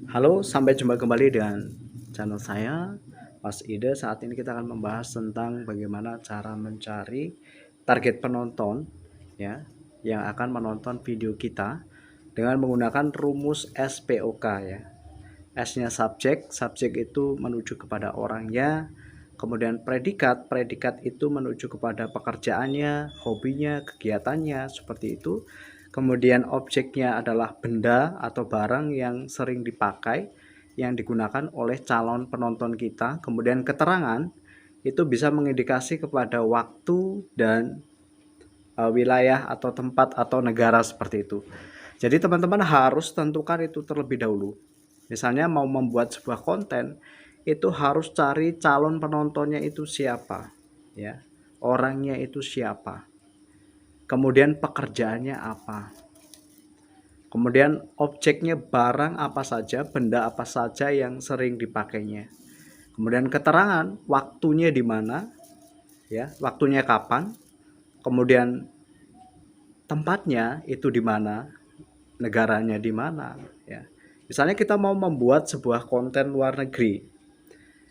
Halo, sampai jumpa kembali dengan channel saya, Mas Ida. Saat ini kita akan membahas tentang bagaimana cara mencari target penonton ya, yang akan menonton video kita dengan menggunakan rumus SPOK ya. S-nya subjek, subjek itu menuju kepada orangnya, kemudian predikat, predikat itu menuju kepada pekerjaannya, hobinya, kegiatannya, seperti itu. Kemudian objeknya adalah benda atau barang yang sering dipakai, yang digunakan oleh calon penonton kita. Kemudian keterangan itu bisa mengindikasi kepada waktu dan wilayah atau tempat atau negara seperti itu. Jadi teman-teman harus tentukan itu terlebih dahulu. Misalnya mau membuat sebuah konten, itu harus cari calon penontonnya itu siapa, ya. Orangnya itu siapa. Kemudian pekerjaannya apa. Kemudian objeknya barang apa saja, benda apa saja yang sering dipakainya. Kemudian keterangan waktunya di mana, ya, waktunya kapan. Kemudian tempatnya itu di mana, negaranya di mana, ya. Misalnya kita mau membuat sebuah konten luar negeri,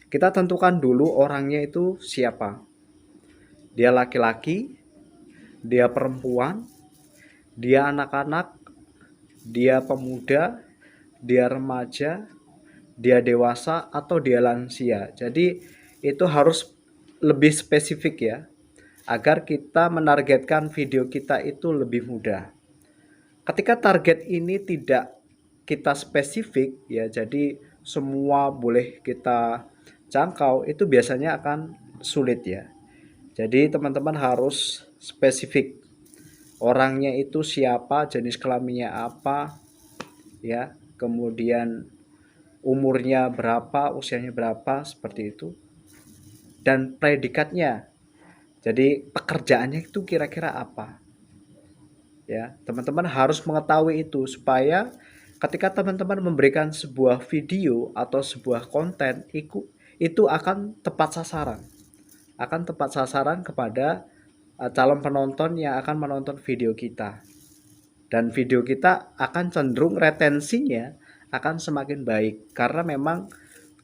kita tentukan dulu orangnya itu siapa. Dia laki-laki, dia perempuan, dia anak-anak, dia pemuda, dia remaja, dia dewasa, atau dia lansia. Jadi itu harus lebih spesifik ya, agar kita menargetkan video kita itu lebih mudah. Ketika target ini tidak kita spesifik ya, jadi semua boleh kita jangkau, itu biasanya akan sulit ya. Jadi teman-teman harus spesifik. Orangnya itu siapa, jenis kelaminnya apa, ya. Kemudian umurnya berapa, usianya berapa, seperti itu. Dan predikatnya. Jadi pekerjaannya itu kira-kira apa? Ya, teman-teman harus mengetahui itu supaya ketika teman-teman memberikan sebuah video atau sebuah konten itu akan tepat sasaran. Akan tepat sasaran kepada calon penonton yang akan menonton video kita. Dan video kita akan cenderung retensinya akan semakin baik karena memang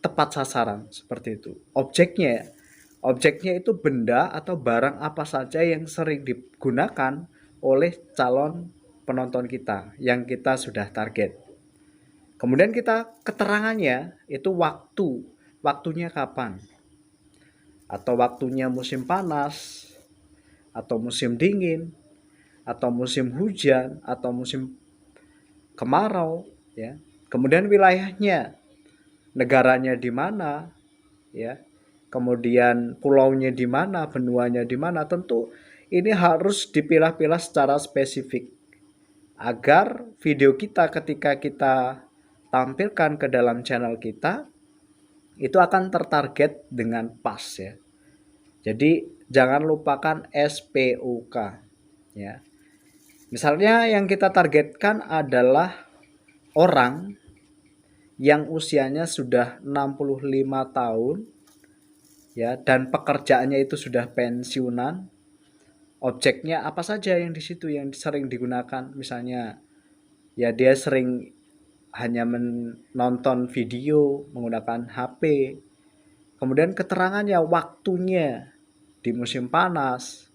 tepat sasaran seperti itu. Objeknya itu benda atau barang apa saja yang sering digunakan oleh calon penonton kita yang kita sudah target. Kemudian kita keterangannya itu waktunya kapan, atau waktunya musim panas, atau musim dingin, atau musim hujan, atau musim kemarau, ya. Kemudian wilayahnya, negaranya di mana, ya. Kemudian pulaunya di mana, benuanya di mana. Tentu ini harus dipilah-pilah secara spesifik agar video kita ketika kita tampilkan ke dalam channel kita itu akan tertarget dengan pas ya. Jadi jangan lupakan SPOK ya. Misalnya yang kita targetkan adalah orang yang usianya sudah 65 tahun ya, dan pekerjaannya itu sudah pensiunan. Objeknya apa saja yang di situ yang sering digunakan, misalnya ya dia sering hanya menonton video menggunakan HP. Kemudian keterangannya, waktunya di musim panas.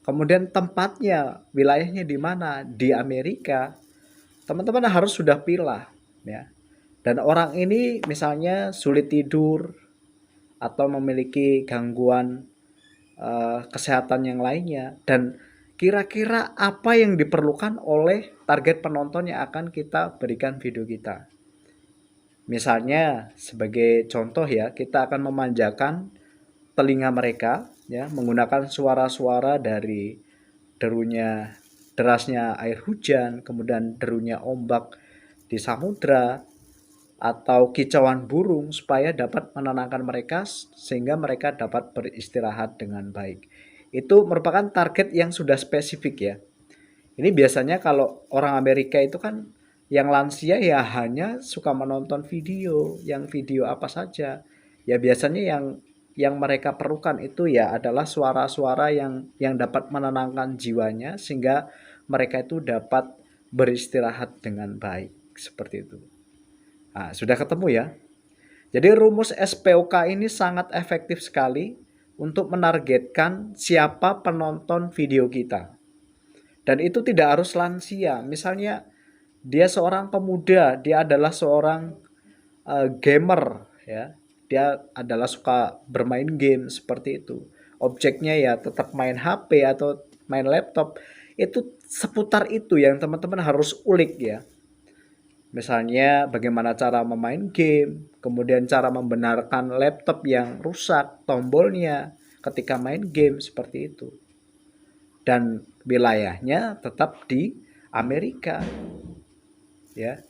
Kemudian tempatnya, wilayahnya di mana, di Amerika. Teman-teman harus sudah pilah ya. Dan orang ini misalnya sulit tidur atau memiliki gangguan kesehatan yang lainnya, dan kira-kira apa yang diperlukan oleh target penonton yang akan kita berikan video kita. Misalnya sebagai contoh ya, kita akan memanjakan telinga mereka ya menggunakan suara-suara dari derunya derasnya air hujan, kemudian derunya ombak di samudra, atau kicauan burung supaya dapat menenangkan mereka sehingga mereka dapat beristirahat dengan baik. Itu merupakan target yang sudah spesifik ya. Ini biasanya kalau orang Amerika itu kan yang lansia ya hanya suka menonton video, yang video apa saja. Ya biasanya yang mereka perlukan itu ya adalah suara-suara yang dapat menenangkan jiwanya sehingga mereka itu dapat beristirahat dengan baik, seperti itu. Nah, sudah ketemu ya. Jadi rumus SPOK ini sangat efektif sekali untuk menargetkan siapa penonton video kita. Dan itu tidak harus lansia. Misalnya dia seorang pemuda, dia adalah seorang gamer ya. Dia adalah suka bermain game seperti itu. Objeknya ya tetap main HP atau main laptop. Itu seputar itu yang teman-teman harus ulik ya. Misalnya bagaimana cara memain game, kemudian cara membenarkan laptop yang rusak, tombolnya ketika main game seperti itu. Dan wilayahnya tetap di Amerika. Ya.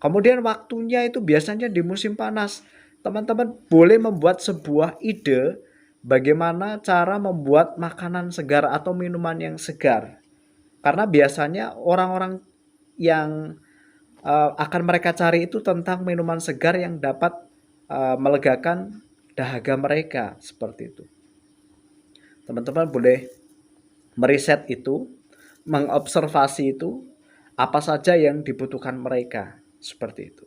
Kemudian waktunya itu biasanya di musim panas. Teman-teman boleh membuat sebuah ide bagaimana cara membuat makanan segar atau minuman yang segar. Karena biasanya orang-orang yang akan mereka cari itu tentang minuman segar yang dapat melegakan dahaga mereka seperti itu. Teman-teman boleh meriset itu, mengobservasi itu, apa saja yang dibutuhkan mereka seperti itu.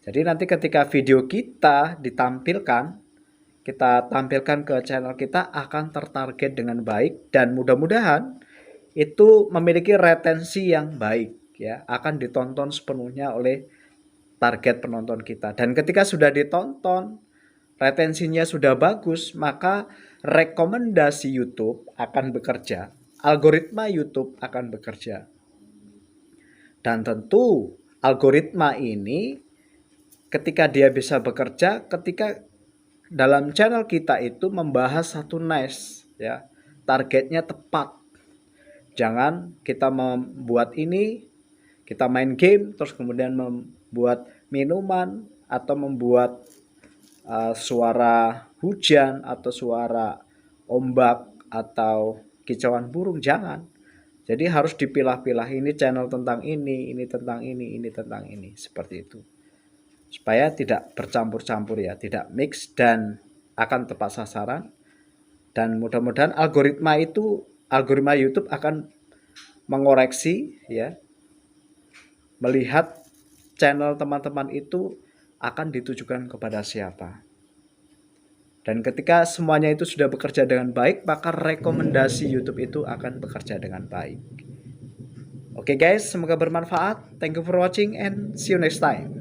Jadi nanti ketika video kita ditampilkan, kita tampilkan ke channel kita akan tertarget dengan baik dan mudah-mudahan itu memiliki retensi yang baik ya, akan ditonton sepenuhnya oleh target penonton kita. Dan ketika sudah ditonton, retensinya sudah bagus, maka rekomendasi YouTube akan bekerja, algoritma YouTube akan bekerja. Dan tentu algoritma ini ketika dia bisa bekerja, ketika dalam channel kita itu membahas satu niche ya, targetnya tepat. Jangan kita membuat ini, kita main game terus kemudian membuat minuman atau membuat suara hujan atau suara ombak atau kicauan burung, jangan. Jadi harus dipilah-pilah, ini channel tentang ini tentang ini tentang ini, seperti itu. Supaya tidak bercampur-campur ya, tidak mix dan akan tepat sasaran. Dan mudah-mudahan algoritma YouTube akan mengoreksi ya, melihat channel teman-teman itu akan ditujukan kepada siapa. Dan ketika semuanya itu sudah bekerja dengan baik, maka rekomendasi YouTube itu akan bekerja dengan baik. Oke guys, semoga bermanfaat. Thank you for watching and see you next time.